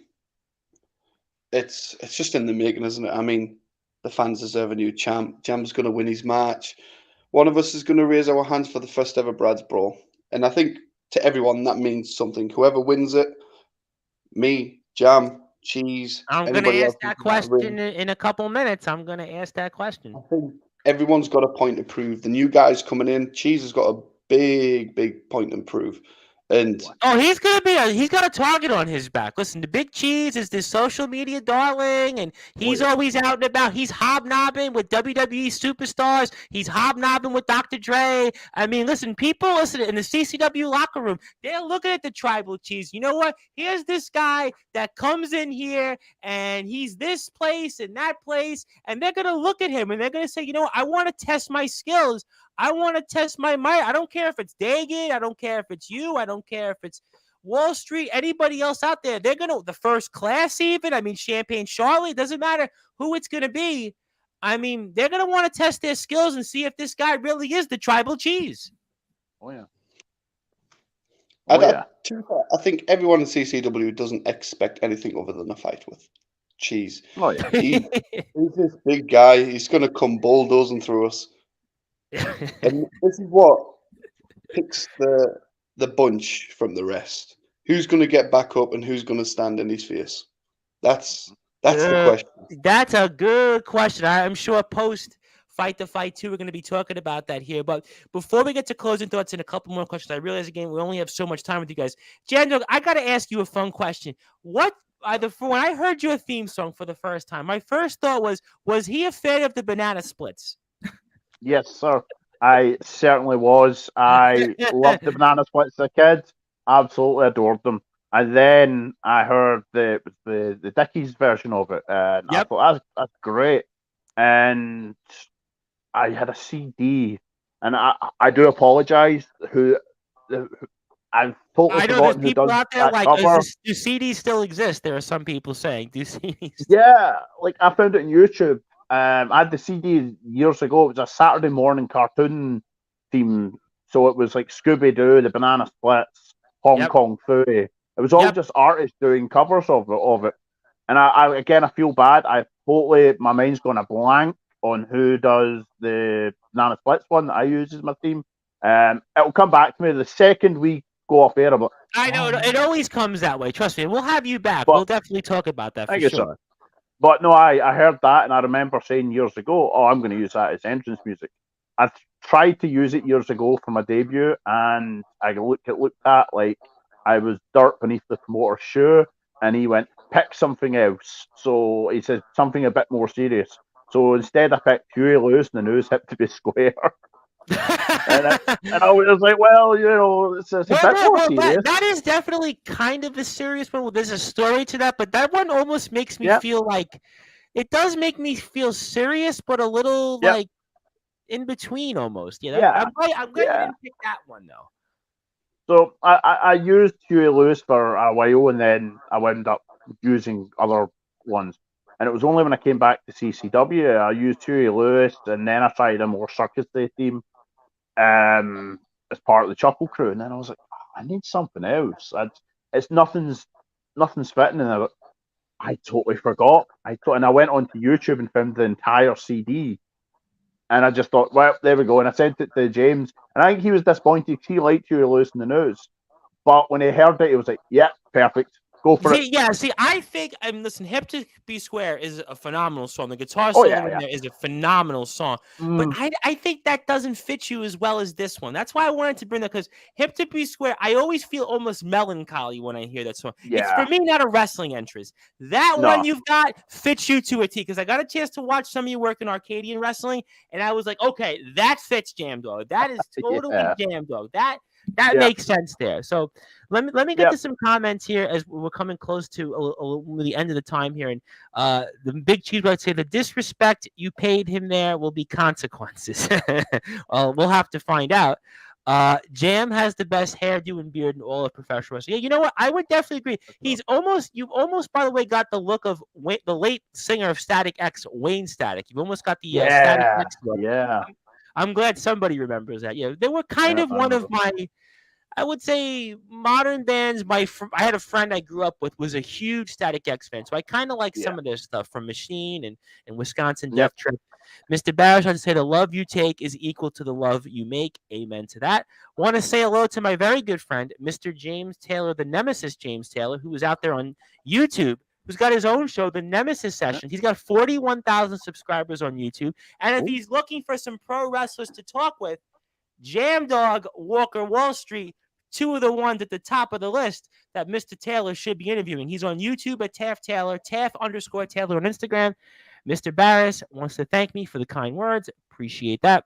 it's just in the making, isn't it? I mean, the fans deserve a new champ. Jam's going to win his match. One of us is going to raise our hands for the first ever Brad's Brawl. And I think to everyone that means something. Whoever wins it, me, Jam, Cheese, I'm going anybody to else ask that question in a couple minutes. I'm going to ask that question. I think everyone's got a point to prove. The new guys coming in, Cheese has got a big point to prove. And he's got a target on his back. Listen, the Big Cheese is this social media darling, and he's always out and about. He's hobnobbing with WWE superstars. He's hobnobbing with Dr. Dre. I mean, listen, people listen in the CCW locker room. They're looking at the Tribal Cheese. You know what? Here's this guy that comes in here, and he's this place and that place, and they're gonna look at him and they're gonna say, you know what? I want to test my skills. I want to test my might. I don't care if it's Dagan. I don't care if it's you. I don't care if it's WallStreet, anybody else out there. They're going to, the First Class even. I mean, Champagne Charlie. Doesn't matter who it's going to be. I mean, they're going to want to test their skills and see if this guy really is the Tribal Cheese. Oh, yeah. I think everyone in CCW doesn't expect anything other than a fight with Cheese. Oh, yeah. He's this big guy. He's going to come bulldozing through us. And this is what picks the bunch from the rest. Who's going to get back up and who's going to stand in his face? That's the question. That's a good question. I'm sure post Fight the Fight 2, we're going to be talking about that here. But before we get to closing thoughts and a couple more questions, I realize again we only have so much time with you guys. Jandog, I got to ask you a fun question. When I heard your theme song for the first time, my first thought was he a fan of the Banana Splits? Yes, sir. I certainly was. I loved the Banana Splits as a kid. Absolutely adored them. And then I heard the Dickies version of it, and I thought that's great. And I had a CD, and I do apologize. I've totally forgotten who does out there that cover. Do CDs still exist? There are some people saying, do CDs? Yeah, like I found it on YouTube. I had the CD years ago. It was a Saturday morning cartoon theme. So it was like Scooby Doo, the Banana Splits, Hong Kong Phooey. It was all just artists doing covers of it. And I feel bad. My mind's gone a blank on who does the Banana Splits one that I use as my theme. It'll come back to me the second we go off air. But I know it always comes that way. Trust me. We'll have you back. But- We'll definitely talk about that for I guess sure. so. But no, I heard that, and I remember saying years ago, "Oh, I'm going to use that as entrance music." I tried to use it years ago for my debut, and I looked at like I was dirt beneath the promoter's shoe, and he went, "Pick something else." So he said something a bit more serious. So instead, I picked Huey Lewis and the News Hip to Be Square, and I was like, "Well, it's a bit more serious." That is definitely kind of a serious one. There's a story to that, but that one almost makes me feel like it does make me feel serious, but a little like in between almost. I'm glad you didn't pick that one though. So I used Huey Lewis for a while, and then I wound up using other ones. And it was only when I came back to CCW I used Huey Lewis, and then I tried a more Circus Day theme as part of the Chuckle Crew. And then I was like, I need something else. It's nothing's fitting. And I totally forgot. And I went onto YouTube and found the entire CD. And I just thought, well, there we go. And I sent it to James. And I think he was disappointed because he liked Huey Lewis in the News. But when he heard it, he was like, yeah, perfect. Go for it. Yeah, I think, listen, Hip to Be Square is a phenomenal song. The guitar solo in there is a phenomenal song. But I think that doesn't fit you as well as this one. That's why I wanted to bring that, because Hip to Be Square, I always feel almost melancholy when I hear that song. Yeah. It's, for me, not a wrestling entrance. That one you've got fits you to a T, because I got a chance to watch some of you work in Arcadian wrestling, and I was like, okay, that fits Jam Dog. That is totally Jam Dog. That makes sense there. So let me get to some comments here as we're coming close to the end of the time here. And the Big Cheese would say the disrespect you paid him there will be consequences. Well, we'll have to find out. Jam has the best hairdo and beard in all of professional wrestling. Yeah, you know what? I would definitely agree. You've almost, by the way, got the look of the late singer of Static X, Wayne Static. You've almost got the Static X look. Yeah. I'm glad somebody remembers that. Yeah, they were kind of one of my, I would say, modern bands. I had a friend I grew up with was a huge Static X fan, so I kind of like some of their stuff from Machine and Wisconsin Death Trip. Mr. Barish, I'd say the love you take is equal to the love you make. Amen to that. Want to say hello to my very good friend, Mr. James Taylor, the Nemesis James Taylor, who is out there on YouTube, who's got his own show, The Nemesis Sessions. He's got 41,000 subscribers on YouTube. And if he's looking for some pro wrestlers to talk with, Jam Dog, Walker, Wall Street, two of the ones at the top of the list that Mr. Taylor should be interviewing. He's on YouTube at Taft Taylor, Taft_Taylor on Instagram. Mr. Barris wants to thank me for the kind words. Appreciate that.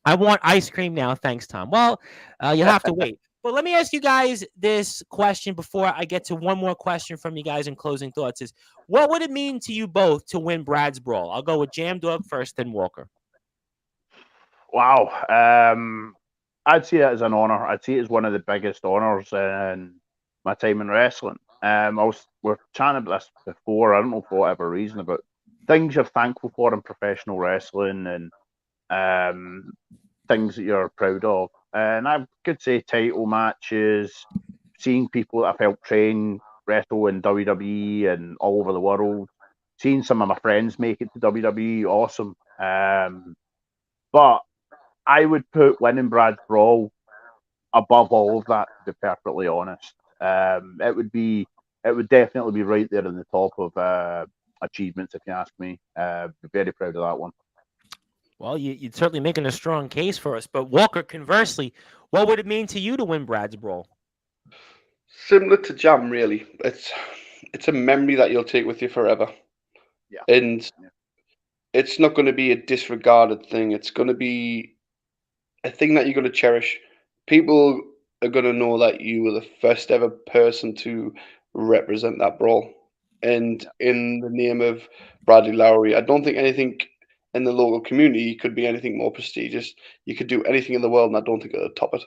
I want ice cream now. Thanks, Tom. Well, you'll have to wait. But let me ask you guys this question before I get to one more question from you guys in closing thoughts is, what would it mean to you both to win Brad's Brawl? I'll go with Jam Dog first, then Walker. Wow. I'd see it as an honor. I'd see it as one of the biggest honors in my time in wrestling. We're chatting about this before, I don't know for whatever reason, about things you're thankful for in professional wrestling and things that you're proud of. And I could say title matches, seeing people that I've helped train wrestle in WWE and all over the world, seeing some of my friends make it to WWE, awesome. But I would put winning Brad's Brawl above all of that, to be perfectly honest. It would definitely be right there in the top of achievements, if you ask me. Be very proud of that one. Well, you're certainly making a strong case for us. But Walker, conversely, what would it mean to you to win Brad's Brawl? Similar to Jam, really. It's a memory that you'll take with you forever. Yeah. And it's not going to be a disregarded thing. It's going to be a thing that you're going to cherish. People are going to know that you were the first ever person to represent that brawl. And in the name of Bradley Lowry, I don't think anything in the local community could be anything more prestigious. You could do anything in the world, and I don't think it'll top it.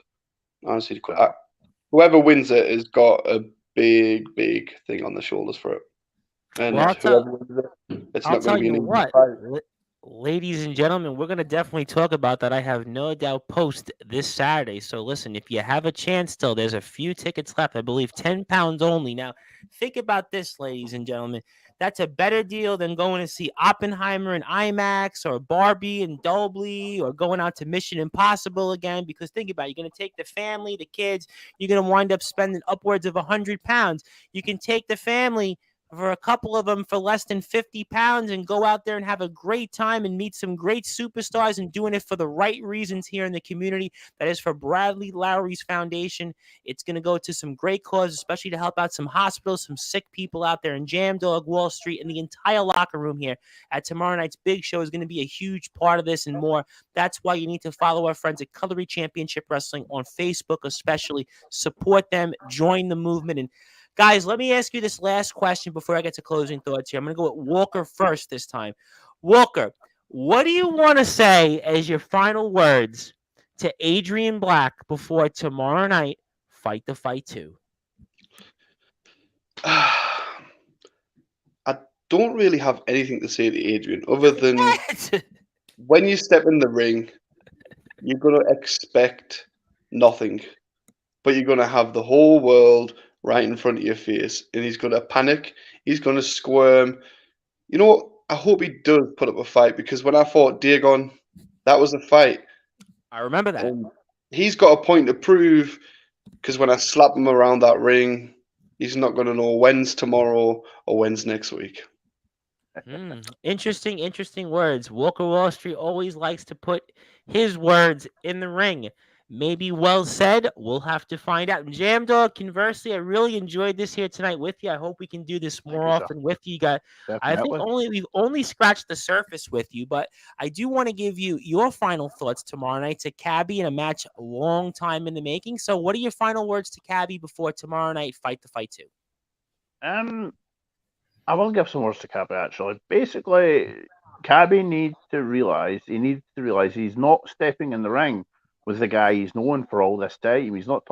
Honestly, whoever wins it has got a big, big thing on the shoulders for it. And Well, whoever wins it, it's not going to be an easy fight. Ladies and gentlemen, we're going to definitely talk about that. I have no doubt post this Saturday. So listen, if you have a chance still, there's a few tickets left. I believe £10 only. Now, think about this, ladies and gentlemen. That's a better deal than going to see Oppenheimer and IMAX or Barbie and Dolby or going out to Mission Impossible again. Because think about it, you're going to take the family, the kids, you're going to wind up spending upwards of £100. You can take the family for a couple of them for less than £50 and go out there and have a great time and meet some great superstars and doing it for the right reasons here in the community. That is for Bradley Lowry's Foundation. It's going to go to some great causes, especially to help out some hospitals, some sick people out there in Jam Dog, Wall Street, and the entire locker room here at tomorrow night's big show is going to be a huge part of this and more. That's why you need to follow our friends at Cutlery Championship Wrestling on Facebook, especially. Support them, join the movement, and guys, let me ask you this last question before I get to closing thoughts here. I'm going to go with Walker first this time. Walker, what do you want to say as your final words to Adrian Black before tomorrow night, Fight the Fight 2? I don't really have anything to say to Adrian other than when you step in the ring, you're going to expect nothing, but you're going to have the whole world right in front of your face, and he's going to panic, he's going to squirm. You know what? I hope he does put up a fight, because when I fought Dagon, that was a fight. I remember that. And he's got a point to prove, because when I slap him around that ring, he's not going to know when's tomorrow or when's next week. Interesting words. Walker Wall Street always likes to put his words in the ring. Maybe well said. We'll have to find out. And Jam Dog, conversely, I really enjoyed this here tonight with you. I hope we can do this more often with you. I think we've only scratched the surface with you, but I do want to give you your final thoughts tomorrow night to Cabby in a match a long time in the making. So what are your final words to Cabby before tomorrow night, Fight the Fight 2? I will give some words to Cabby, actually. Basically, Cabby needs to realize he's not stepping in the ring with the guy he's known for all this time. He's not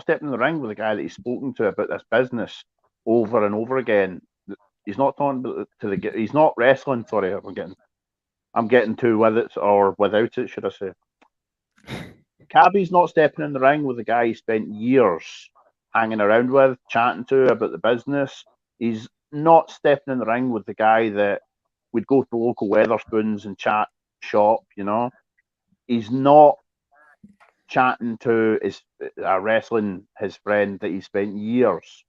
stepping in the ring with the guy that he's spoken to about this business over and over again. He's not talking to he's not wrestling. Sorry, I'm getting too with it or without it, should I say. Cabby's not stepping in the ring with the guy he spent years hanging around with, chatting to about the business. He's not stepping in the ring with the guy that would go to local Weatherspoons and chat shop, He's not chatting to wrestling his friend that he spent years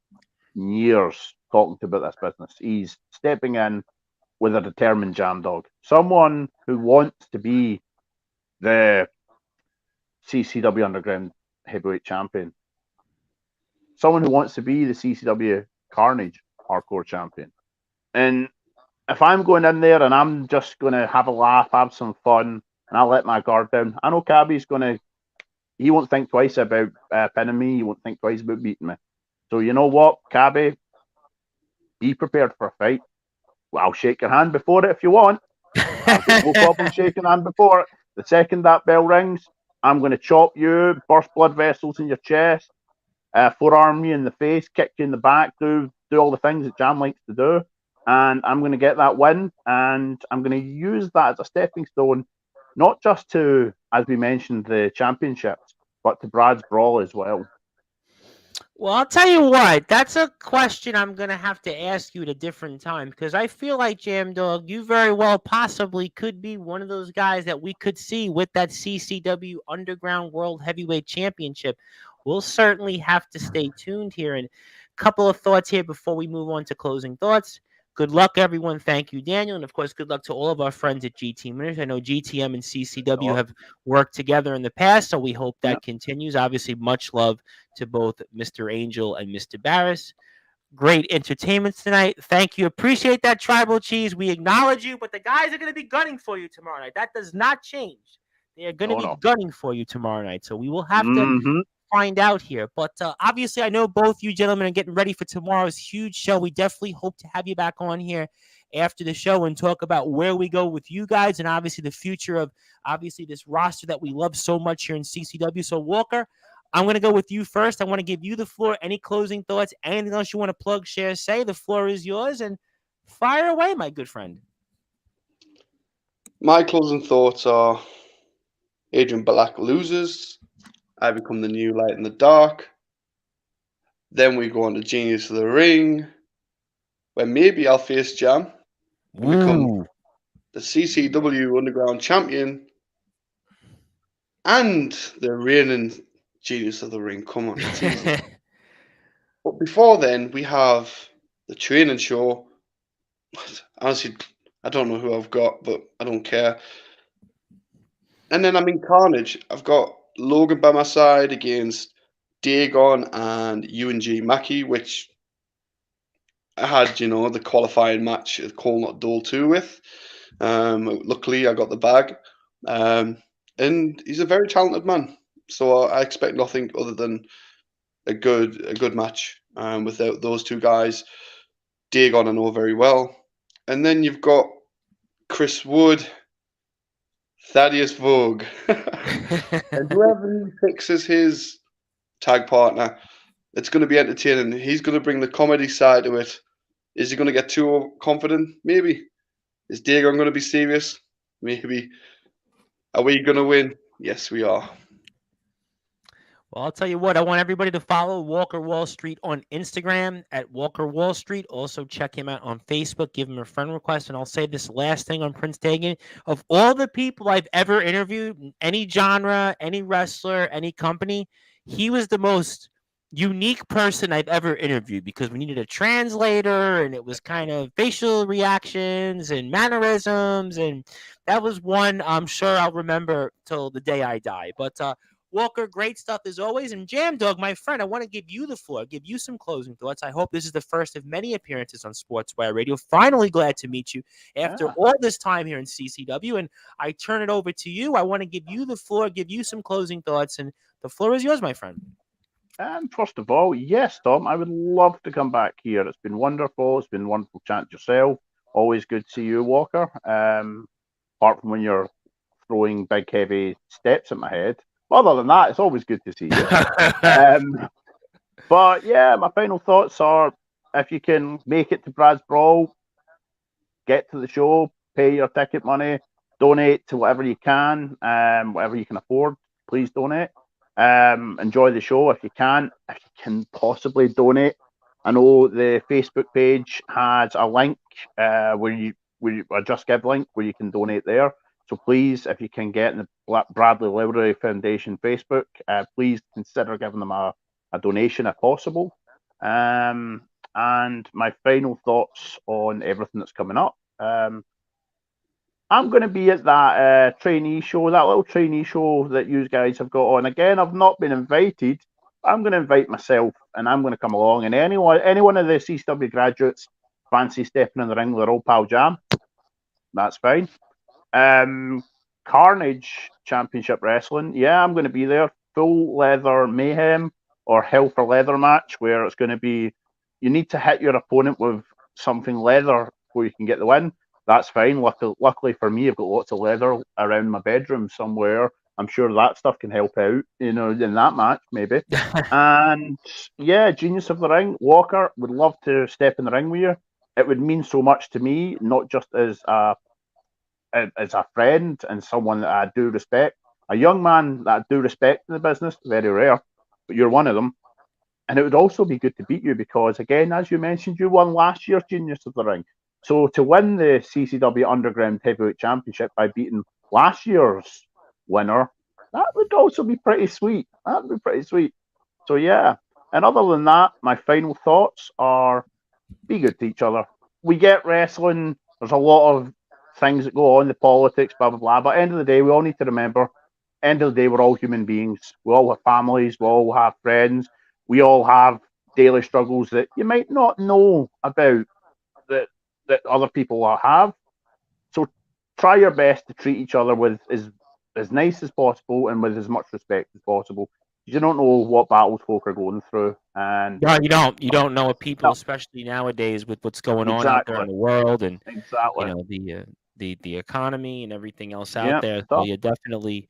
talking to about this business. He's stepping in with a determined Jam Dog, someone who wants to be the CCW Underground Heavyweight Champion, someone who wants to be the CCW Carnage Hardcore Champion. And if I'm going in there and I'm just going to have a laugh, have some fun, and I'll let my guard down, I know Cabby's he won't think twice about pinning me. He won't think twice about beating me. So you know what, Cabby? Be prepared for a fight. Well, I'll shake your hand before it if you want. I've got no problem shaking hand before it. The second that bell rings, I'm going to chop you, burst blood vessels in your chest, forearm you in the face, kick you in the back, do all the things that Jam likes to do. And I'm going to get that win, and I'm going to use that as a stepping stone, not just to, as we mentioned, the championships, but to Brad's Brawl as well. Well, I'll tell you what, that's a question I'm going to have to ask you at a different time, because I feel like, Jam Dog, you very well possibly could be one of those guys that we could see with that CCW Underground World Heavyweight Championship. We'll certainly have to stay tuned here. And a couple of thoughts here before we move on to closing thoughts. Good luck, everyone. Thank you, Daniel. And, of course, good luck to all of our friends at GT Winners. I know GTM and CCW have worked together in the past, so we hope that continues. Obviously, much love to both Mr. Angel and Mr. Barris. Great entertainment tonight. Thank you. Appreciate that, Tribal Cheese. We acknowledge you, but the guys are going to be gunning for you tomorrow night. That does not change. They are going to be gunning for you tomorrow night, so we will have to find out here. But obviously, I know both you gentlemen are getting ready for tomorrow's huge show. We definitely hope to have you back on here after the show and talk about where we go with you guys and obviously the future of obviously this roster that we love so much here in CCW. So, Walker, I'm going to go with you first. I want to give you the floor. Any closing thoughts? Anything else you want to plug, share, say? The floor is yours, and fire away, my good friend. My closing thoughts are Adrian Black loses. I become the new light in the dark. Then we go on to Genius of the Ring, where maybe I'll face Jam and become Ooh. the CCW Underground Champion and the reigning Genius of the Ring. Come on, it's easy. But before then, we have the training show. Honestly, I don't know who I've got, but I don't care. And then I'm in Carnage. I've got Logan by my side against Dagon and UNG Mackie, which I had, the qualifying match at Cole Not Dole 2 with. Luckily, I got the bag. And he's a very talented man. So I expect nothing other than a good match without those two guys. Dagon I know very well. And then you've got Chris Wood, Thaddeus Vogue. And whoever he picks as his tag partner, it's going to be entertaining. He's going to bring the comedy side to it. Is he going to get too confident? Maybe. Is Dagon going to be serious? Maybe. Are we going to win? Yes, we are. Well, I'll tell you what, I want everybody to follow Walker Wall Street on Instagram at Walker Wall Street. Also, check him out on Facebook. Give him a friend request. And I'll say this last thing on Prince Dagan. Of all the people I've ever interviewed, any genre, any wrestler, any company, he was the most unique person I've ever interviewed because we needed a translator and it was kind of facial reactions and mannerisms. And that was one I'm sure I'll remember till the day I die. But, Walker, great stuff as always. And Jam Dog, my friend, I want to give you the floor, give you some closing thoughts. I hope this is the first of many appearances on Sportswire Radio. Finally glad to meet you after all this time here in CCW. And I turn it over to you. I want to give you the floor, give you some closing thoughts. And the floor is yours, my friend. First of all, yes, Tom, I would love to come back here. It's been wonderful. It's been wonderful chatting to yourself. Always good to see you, Walker. Apart from when you're throwing big, heavy steps at my head. Other than that, it's always good to see you. But yeah, my final thoughts are: if you can make it to Brad's Brawl, get to the show, pay your ticket money, donate to whatever you can, whatever you can afford. Please donate. Enjoy the show if you can. If you can possibly donate, I know the Facebook page has a link where a Just Give link where you can donate there. So please, if you can get in the Bradley Lowry Foundation Facebook, please consider giving them a donation if possible. And my final thoughts on everything that's coming up. I'm going to be at that trainee show, that little trainee show that you guys have got on. Again, I've not been invited. I'm going to invite myself, and I'm going to come along. And any one of the CCW graduates fancy stepping in the ring with their old pal Jam, that's fine. Carnage Championship Wrestling, yeah, I'm going to be there. Full leather mayhem or hell for leather match where it's going to be, you need to hit your opponent with something leather before you can get the win. That's fine. Luckily for me, I've got lots of leather around my bedroom somewhere. I'm sure that stuff can help out, in that match, maybe. And yeah, Genius of the Ring, Walker, would love to step in the ring with you. It would mean so much to me, not just as a friend and someone that I do respect. A young man that I do respect in the business, very rare, but you're one of them. And it would also be good to beat you because, again, as you mentioned, you won last year's Genius of the Ring. So to win the CCW Underground Heavyweight Championship by beating last year's winner, that would also be pretty sweet. That would be pretty sweet. So yeah. And other than that, my final thoughts are be good to each other. We get wrestling. There's a lot of things that go on, the politics, blah, blah, blah. But end of the day, we all need to remember, end of the day, we're all human beings. We all have families. We all have friends. We all have daily struggles that you might not know about that other people have. So try your best to treat each other with as nice as possible and with as much respect as possible. You don't know what battles folk are going through, and no, you don't. You don't know what people, especially nowadays, with what's going on out there in the world, and the economy and everything else out there. So you definitely,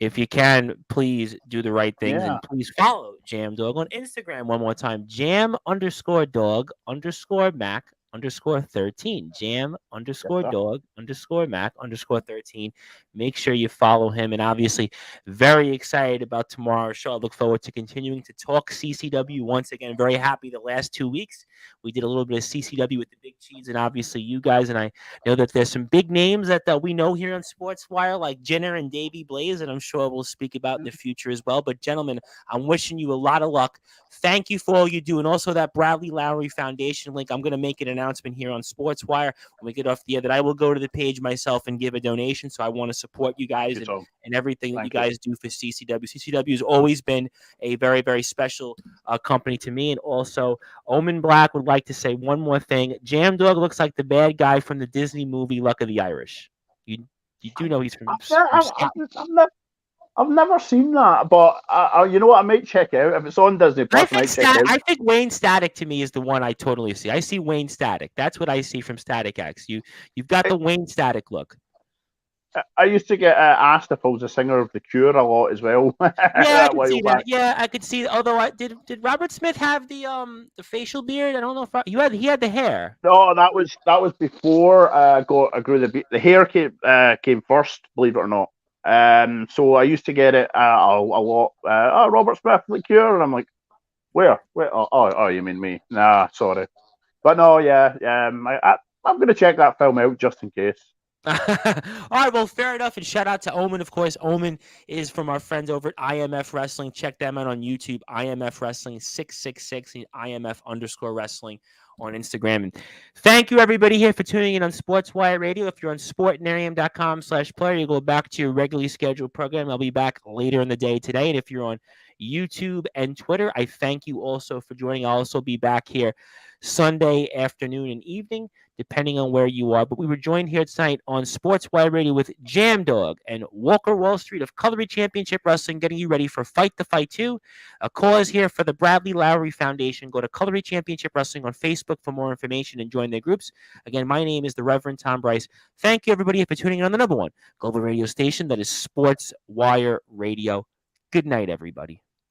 if you can, please do the right things and please follow Jam Dog on Instagram one more time. Jam_dog_Mac Jam_13. Jam Yes, underscore sir. dog underscore Mac underscore 13. Make sure you follow him. And obviously, very excited about tomorrow's show. I look forward to continuing to talk CCW once again. Very happy the last 2 weeks. We did a little bit of CCW with the Big Cheese and obviously you guys. And I know that there's some big names that we know here on Sportswire, like Jenner and Davey Blaze, and I'm sure we'll speak about in the future as well. But, gentlemen, I'm wishing you a lot of luck. Thank you for all you do. And also that Bradley Lowry Foundation link, I'm going to make an announcement here on Sportswire when we get off the air that I will go to the page myself and give a donation. So I want to support you guys and everything that you guys do for CCW. CCW has always been a very, very special company to me. And also, Omen Black would like to say one more thing. Jam Dog looks like the bad guy from the Disney movie Luck of the Irish. You do know he's from I've never seen that, but you know what? I might check it out if it's on Disney Plus. I might check it out. I think Wayne Static to me is the one I totally see. I see Wayne Static. That's what I see from Static X. You've got the Wayne Static look. I used to get asked if I was a singer of The Cure a lot as well. Yeah, I could see that. Yeah, I could see. Although, did Robert Smith have the facial beard? I don't know if he had the hair. No, that was before I grew the hair came first. Believe it or not. So I used to get it a lot. Robert Smith, The Cure, and I'm like, where? Oh, you mean me? Nah, sorry. But no, yeah. I'm going to check that film out just in case. All right, well, fair enough. And shout out to Omen, of course. Omen is from our friends over at IMF Wrestling. Check them out on YouTube. IMF Wrestling 666 and IMF_wrestling on Instagram. And thank you, everybody, here for tuning in on Sportswire Radio. If you're on sportnarium.com/player, you go back to your regularly scheduled program. I'll be back later in the day today. And if you're on YouTube and Twitter, I thank you also for joining. I'll also be back here Sunday afternoon and evening, depending on where you are. But we were joined here tonight on Sportswire Radio with Jam Dog and Walker WallStreet of Cutlery Championship Wrestling, getting you ready for Fight the Fight 2. A cause here for the Bradley Lowry Foundation. Go to Cutlery Championship Wrestling on Facebook for more information and join their groups. Again, my name is the Reverend Tom Bryce. Thank you, everybody, for tuning in on the #1 global radio station that is Sportswire Radio. Good night, everybody.